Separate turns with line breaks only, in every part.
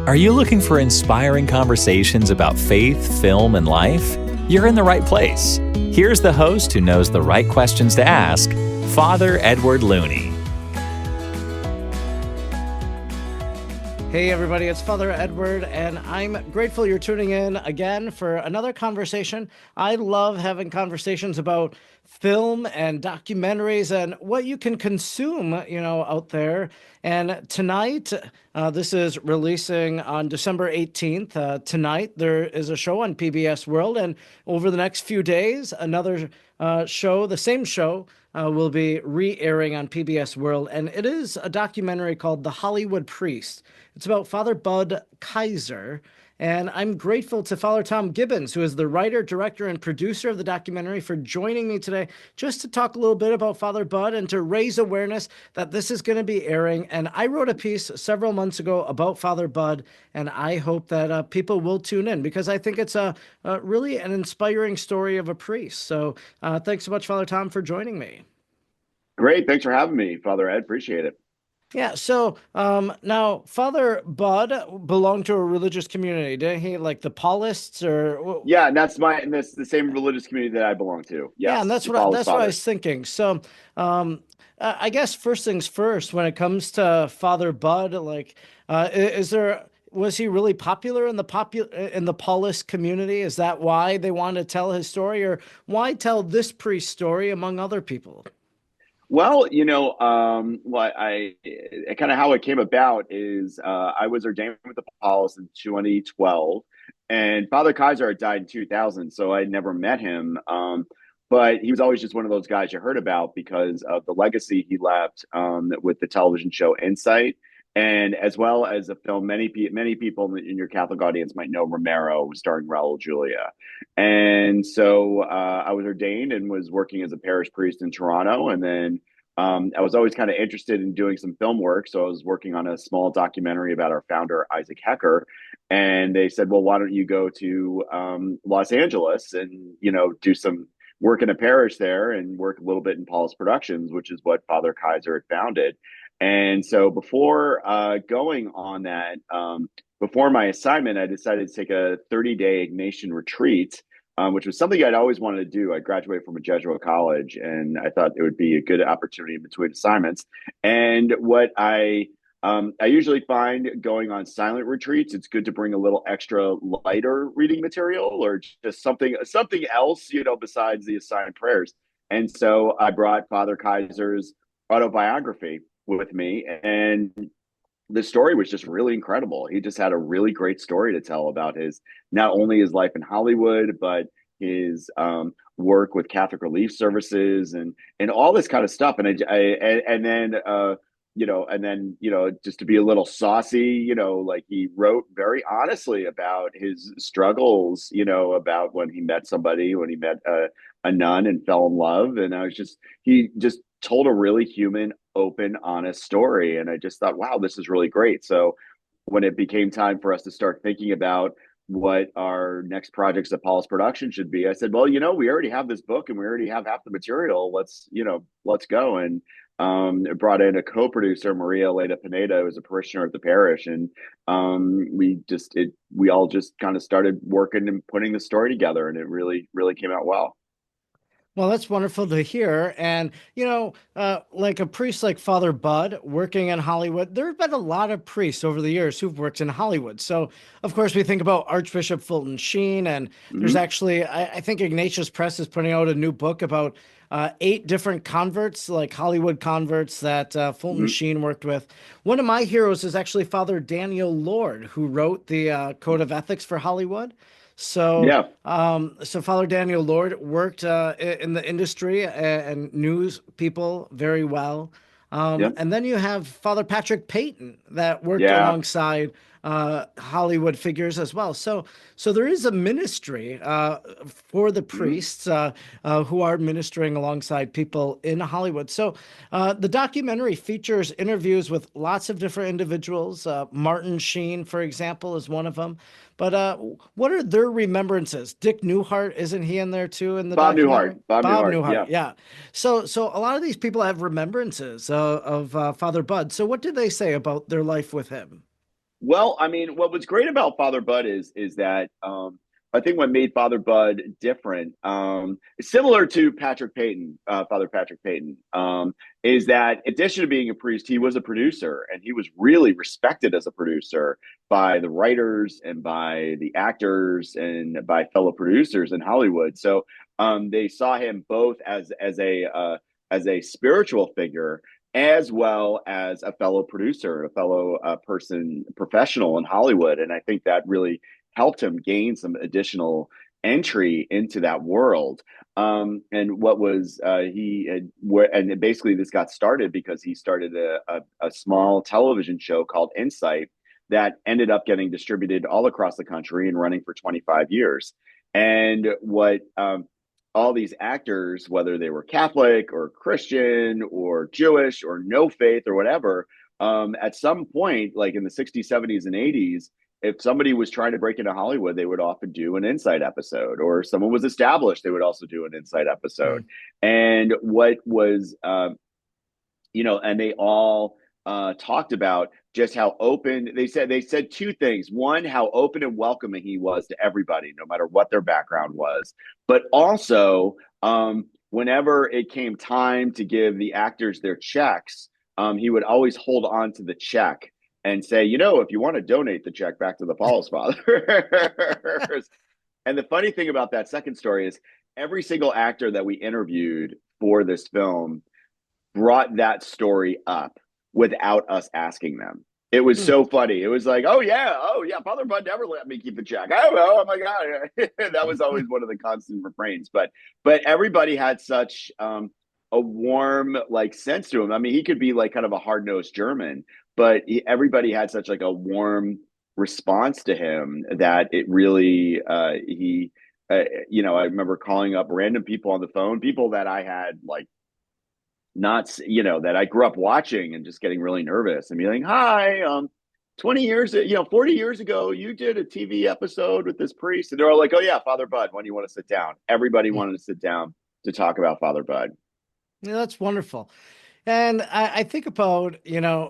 Are you looking for inspiring conversations about faith, film, and life? You're in the right place. Here's the host who knows the right questions to ask, Father Edward Looney.
Hey everybody, it's Father Edward, and I'm grateful you're tuning in again for another conversation. I love having conversations about film and documentaries and what you can consume, out there. And tonight, this is releasing on December 18th. Tonight, there is a show on PBS World, and over the next few days, another show, the same show, will be re-airing on PBS World, and it is a documentary called The Hollywood Priest. It's about Father Bud Keiser, and I'm grateful to Father Tom Gibbons, who is the writer, director, and producer of the documentary, for joining me today just to talk a little bit about Father Bud and to raise awareness that this is going to be airing. And I wrote a piece several months ago about Father Bud, and I hope that people will tune in because I think it's a really an inspiring story of a priest. So thanks so much, Father Tom, for joining me.
Great. Thanks for having me, Father Ed. Appreciate it.
Yeah, so now Father Bud belonged to a religious community, didn't he? Like the Paulists or
Yeah, and that's the same religious community that I belong to.
yeah, and
Yes, the Paulist
that's what I
Fathers.
was thinking. So I guess first things first, when it comes to Father Bud, like is there was he really popular in the Paulist community? Is that why they wanted to tell his story, or why tell this priest's story among other people?
Well, what I kind of how it came about is I was ordained with the Paulist in 2012, and Father Kaiser had died in 2000, so I never met him. But he was always just one of those guys you heard about because of the legacy he left with the television show Insight, and as well as the film. Many people in your Catholic audience might know Romero, starring Raul Julia. And so I was ordained and was working as a parish priest in Toronto. And then I was always kind of interested in doing some film work. So I was working on a small documentary about our founder, Isaac Hecker. And they said, well, why don't you go to Los Angeles and, do some work in a parish there and work a little bit in Paul's Productions, which is what Father Kaiser had founded. And so before going on that, before my assignment, I decided to take a 30-day Ignatian retreat, which was something I'd always wanted to do. I graduated from a Jesuit college, and I thought it would be a good opportunity in between assignments. And what I usually find going on silent retreats, it's good to bring a little extra lighter reading material or just something else, besides the assigned prayers. And so I brought Father Kaiser's autobiography with me, and the story was just really incredible. He just had a really great story to tell about not only his life in Hollywood, but his work with Catholic Relief Services and all this kind of stuff. And then just to be a little saucy, like he wrote very honestly about his struggles, about when he met a nun and fell in love. And he just told a really human, open, honest story. And I just thought, wow, this is really great. So when it became time for us to start thinking about what our next projects at Paul's Production should be, I said, well, we already have this book and we already have half the material. Let's go. And brought in a co-producer, Maria Elena Pineda, who's a parishioner at the parish. And we all just kind of started working and putting the story together, and it really, really came out well.
Well, that's wonderful to hear. And, like a priest like Father Bud working in Hollywood, there have been a lot of priests over the years who've worked in Hollywood. So, of course, we think about Archbishop Fulton Sheen, and there's actually, I think Ignatius Press is putting out a new book about 8 different converts, like Hollywood converts that Fulton Sheen worked with. One of my heroes is actually Father Daniel Lord, who wrote the Code of Ethics for Hollywood. So,
Yeah.
so Father Daniel Lord worked in the industry and knew people very well.
Yep.
And then you have Father Patrick Peyton that worked
Yeah.
alongside Hollywood figures as well. So there is a ministry for the priests who are ministering alongside people in Hollywood. So the documentary features interviews with lots of different individuals. Martin Sheen, for example, is one of them. But what are their remembrances? Dick Newhart, isn't he in there too in the
Bob
documentary?
Newhart. Bob Newhart.
Yeah. So a lot of these people have remembrances of Father Bud. So what did they say about their life with him?
Well, I mean, what was great about Father Bud is that I think what made Father Bud different, similar to Patrick Payton, Father Patrick Payton, is that in addition to being a priest, he was a producer, and he was really respected as a producer by the writers and by the actors and by fellow producers in Hollywood. So they saw him both as a spiritual figure as well as a fellow producer, a fellow person, professional in Hollywood. And I think that really helped him gain some additional entry into that world. And what was and basically this got started because he started a small television show called Insight that ended up getting distributed all across the country and running for 25 years. And what all these actors, whether they were Catholic or Christian or Jewish or no faith or whatever, at some point, like in the 60s, 70s, and 80s, if somebody was trying to break into Hollywood, they would often do an Insight episode, or someone was established, they would also do an Insight episode. And what was, and they all talked about just how open they said two things. One, how open and welcoming he was to everybody, no matter what their background was. But also, whenever it came time to give the actors their checks, he would always hold on to the check and say, if you want to donate the check back to the Paul's Fathers. And the funny thing about that second story is every single actor that we interviewed for this film brought that story up without us asking them. It was so funny. It was like, oh yeah, Father Bud never let me keep the check. Oh my God. That was always one of the constant refrains. But everybody had such a warm like sense to him. I mean, he could be like kind of a hard-nosed German, but everybody had such like a warm response to him that it really I remember calling up random people on the phone, people that I had like not, that I grew up watching and just getting really nervous and be like, hi, 20 years, 40 years ago, you did a TV episode with this priest. And they're all like, oh yeah, Father Bud, when do you want to sit down? Everybody wanted to sit down to talk about Father Bud.
Yeah, that's wonderful. And I think about,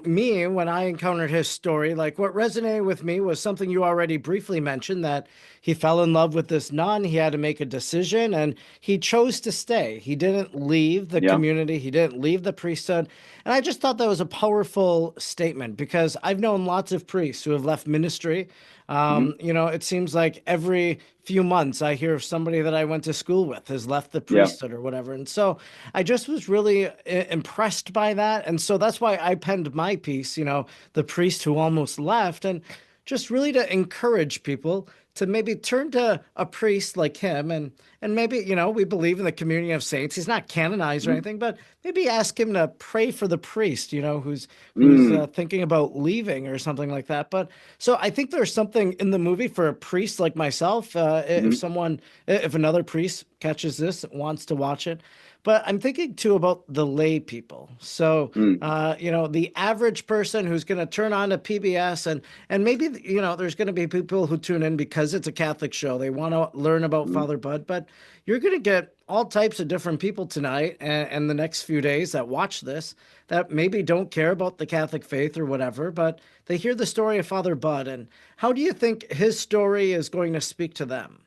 me when I encountered his story, like what resonated with me was something you already briefly mentioned, that he fell in love with this nun. He had to make a decision and he chose to stay. He didn't leave the
Yeah.
community. He didn't leave the priesthood. And I just thought that was a powerful statement because I've known lots of priests who have left ministry.
Hmm.
It seems like every few months I hear of somebody that I went to school with has left the
Yeah.
priesthood or whatever. And so I just was really impressed by that. And so that's why I penned my piece, The Priest Who Almost Left, and just really to encourage people to maybe turn to a priest like him and maybe, we believe in the communion of saints. He's not canonized or
Hmm.
anything, but maybe ask him to pray for the priest, who's
Mm.
thinking about leaving or something like that. But so I think there's something in the movie for a priest like myself.
Hmm.
If another priest catches this, wants to watch it. But I'm thinking too about the lay people. So,
Mm.
the average person who's going to turn on to PBS and maybe, there's going to be people who tune in because it's a Catholic show. They want to learn about
Mm.
Father Bud, but you're going to get all types of different people tonight and the next few days that watch this that maybe don't care about the Catholic faith or whatever, but they hear the story of Father Bud. And how do you think his story is going to speak to them?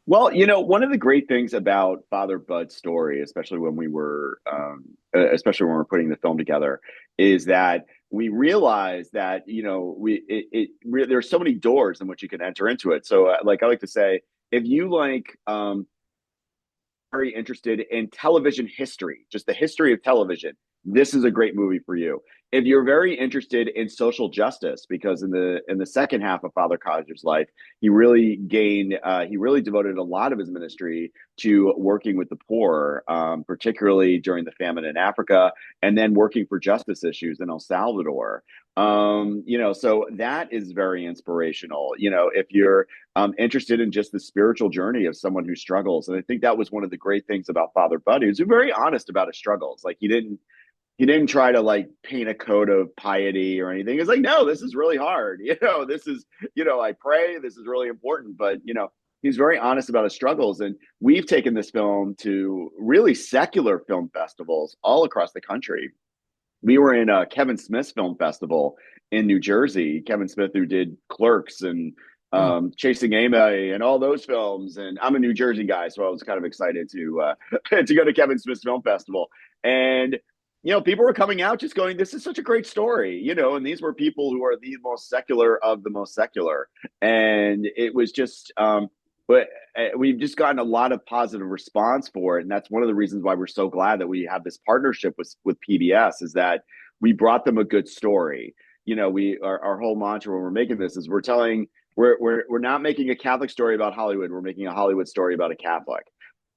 Well, one of the great things about Father Bud's story, especially when we're putting the film together, is that we realize that there's so many doors in which you can enter into it. So, like I like to say, if you very interested in television history, just the history of television, this is a great movie for you. If you're very interested in social justice, because in the second half of Father Kaiser's life, he really devoted a lot of his ministry to working with the poor, particularly during the famine in Africa, and then working for justice issues in El Salvador. So that is very inspirational. If you're interested in just the spiritual journey of someone who struggles, and I think that was one of the great things about Father Bud. He was very honest about his struggles. Like he didn't try to like paint a coat of piety or anything. It's like, no, this is really hard. This is, I pray, this is really important. But, he's very honest about his struggles. And we've taken this film to really secular film festivals all across the country. We were in Kevin Smith's film festival in New Jersey. Kevin Smith, who did Clerks and Chasing Amy and all those films. And I'm a New Jersey guy, so I was kind of excited to to go to Kevin Smith's film festival. And people were coming out just going, "This is such a great story," and these were people who are the most secular of the most secular, and it was just. But we've just gotten a lot of positive response for it, and that's one of the reasons why we're so glad that we have this partnership with PBS. Is that we brought them a good story. Our whole mantra when we're making this is we're not making a Catholic story about Hollywood. We're making a Hollywood story about a Catholic.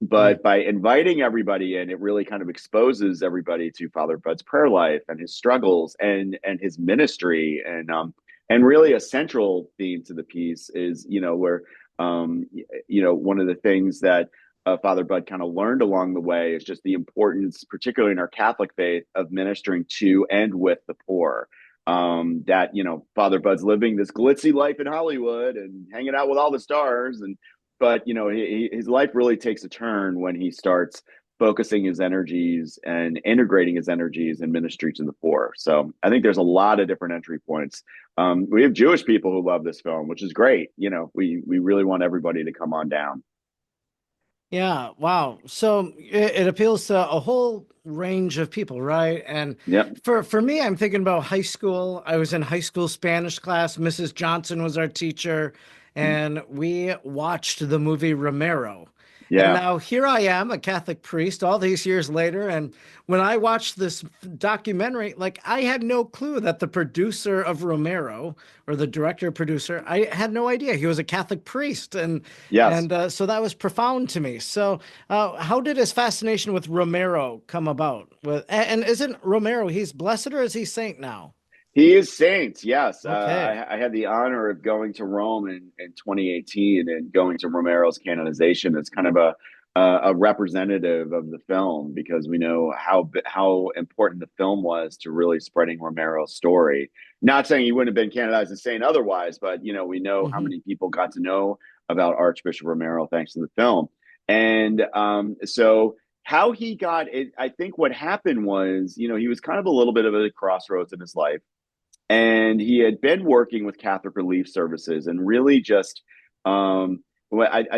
But by inviting everybody in, it really kind of exposes everybody to Father Bud's prayer life and his struggles and his ministry, and really a central theme to the piece is where. One of the things that Father Bud kind of learned along the way is just the importance, particularly in our Catholic faith, of ministering to and with the poor. That Father Bud's living this glitzy life in Hollywood and hanging out with all the stars, but his life really takes a turn when he starts focusing his energies and integrating his energies in ministry to the poor. So I think there's a lot of different entry points. We have Jewish people who love this film, which is great. We really want everybody to come on down.
Yeah. Wow. So it appeals to a whole range of people, right? And for me, I'm thinking about high school. I was in high school Spanish class. Mrs. Johnson was our teacher, and we watched the movie Romero. Yeah. And now here I am, a Catholic priest, all these years later. And when I watched this documentary, I had no clue that the producer of Romero, or the director producer, I had no idea he was a Catholic priest. And so that was profound to me. So how did his fascination with Romero come about? And isn't Romero, he's blessed, or is he saint now?
He is saint, yes.
Okay.
I had the honor of going to Rome in 2018 and going to Romero's canonization. It's kind of a representative of the film, because we know how important the film was to really spreading Romero's story. Not saying he wouldn't have been canonized as saint otherwise, but we know how many people got to know about Archbishop Romero thanks to the film. And so how he got it, I think what happened was, he was kind of a little bit of a crossroads in his life. And he had been working with Catholic Relief Services, and really just, I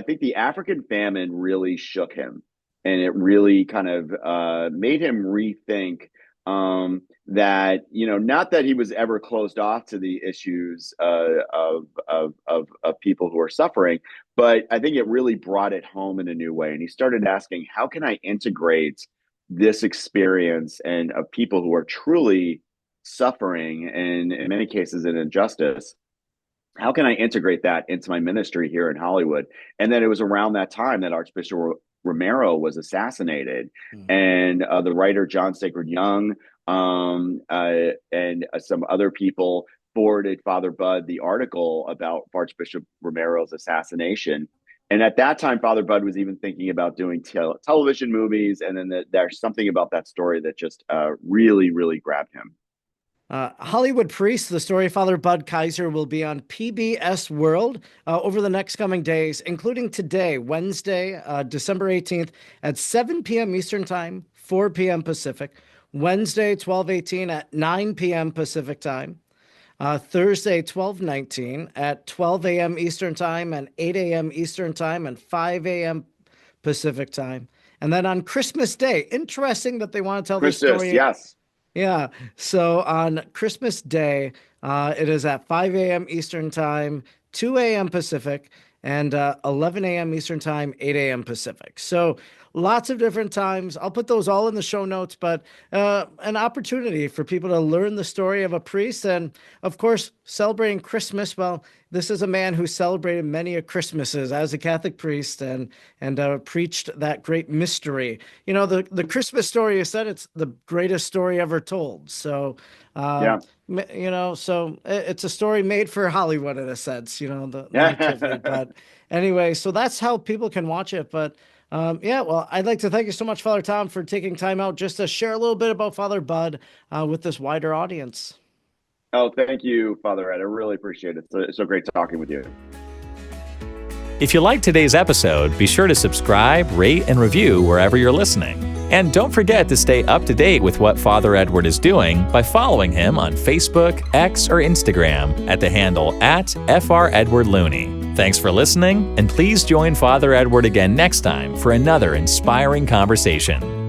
think the African famine really shook him, and it really kind of made him rethink that, not that he was ever closed off to the issues of people who are suffering, but I think it really brought it home in a new way. And he started asking, how can I integrate this experience and of people who are truly suffering and in many cases in injustice? How can I integrate that into my ministry here in Hollywood? And then it was around that time that Archbishop Romero was assassinated, and the writer John Sacred Young and some other people forwarded Father Bud the article about Archbishop Romero's assassination. And at that time, Father Bud was even thinking about doing television movies, and then there's something about that story that just really, really grabbed him.
Hollywood Priest, the story of Father Bud Keiser, will be on PBS World over the next coming days, including today, Wednesday, December 18th at 7 p.m. Eastern Time, 4 p.m. Pacific. Wednesday, 12/18 at 9 p.m. Pacific Time. Thursday, 12/19 at 12 a.m. Eastern Time and 8 a.m. Eastern Time and 5 a.m. Pacific Time. And then on Christmas Day, interesting that they want to tell this story.
Yes.
Yeah. So on Christmas Day, it is at 5 a.m. Eastern Time, 2 a.m. Pacific, and 11 a.m. Eastern Time, 8 a.m. Pacific. So lots of different times. I'll put those all in the show notes, but an opportunity for people to learn the story of a priest. And of course, celebrating Christmas. Well, this is a man who celebrated many a Christmases as a Catholic priest and preached that great mystery. The Christmas story is said it's the greatest story ever told. So, so it's a story made for Hollywood in a sense, but anyway, so that's how people can watch it. But well, I'd like to thank you so much, Father Tom, for taking time out just to share a little bit about Father Bud with this wider audience.
Oh, thank you, Father Ed. I really appreciate it. It's so great talking with you.
If you liked today's episode, be sure to subscribe, rate, and review wherever you're listening. And don't forget to stay up to date with what Father Edward is doing by following him on Facebook, X, or Instagram at the handle @FrEdwardLooney. Thanks for listening, and please join Father Edward again next time for another inspiring conversation.